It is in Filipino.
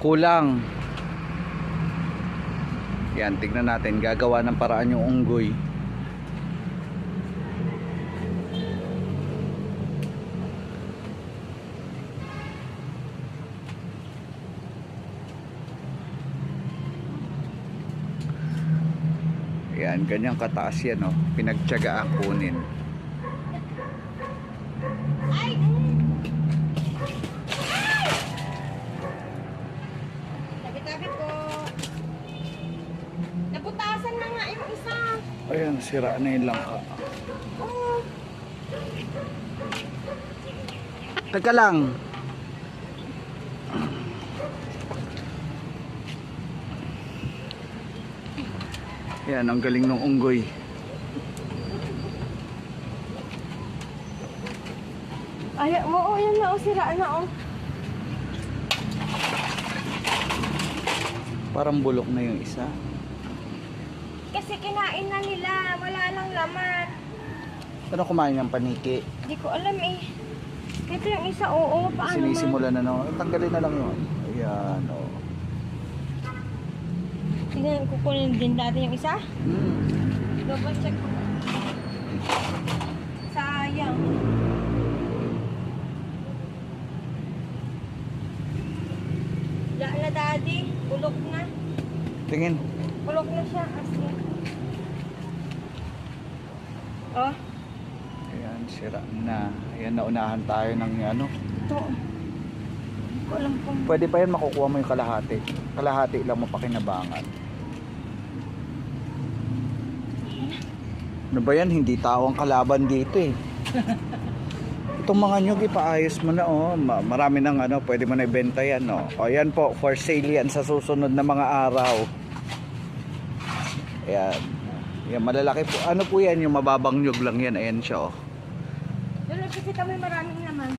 kulang. Yan, tignan natin, gagawa ng paraan yung unggoy. Yan, ganyang kataas yan, oh. Pinagtiyagaan kunin. Ay! Tabi-tabi po. Nabutasan na nga yung isa. Ayan, sira na yung langka. Oh. Teka lang. Yan, ang galing ng unggoy. Ay, oo, yan na, oh, sira na, oh. Parang bulok na yung isa. Kasi kinain na nila, wala nang laman. Ano kumain ng paniki? Hindi ko alam eh. Ito yung isa, oo, paano Sinisimula na, no? Tanggalin na lang yun. Ayan, oh. Tingnan, kukunin din natin yung isa. Double check ko. Sayang. Wala na, daddy. Bulok na. Tingin. Bulok na siya kasi. Oh, Ayan, sira na. Ayan, naunahan tayo ng ano. ito. Hindi ko alam kung... Pwede pa yan, makukuha mo yung kalahati. Kalahati lang mapakinabangan. Ano ba yan? Hindi tao ang kalaban dito eh. Itong mga nyug, ipaayos mo na, oh. Marami nang ano, pwede mo na ibenta yan, oh. O yan po, for sale yan sa susunod na mga araw. Ayan. Yan, malalaki po. Ano po yan? Yung mababang nyug lang yan. Ayan siya, oh. Doon, kasi kami maraming naman.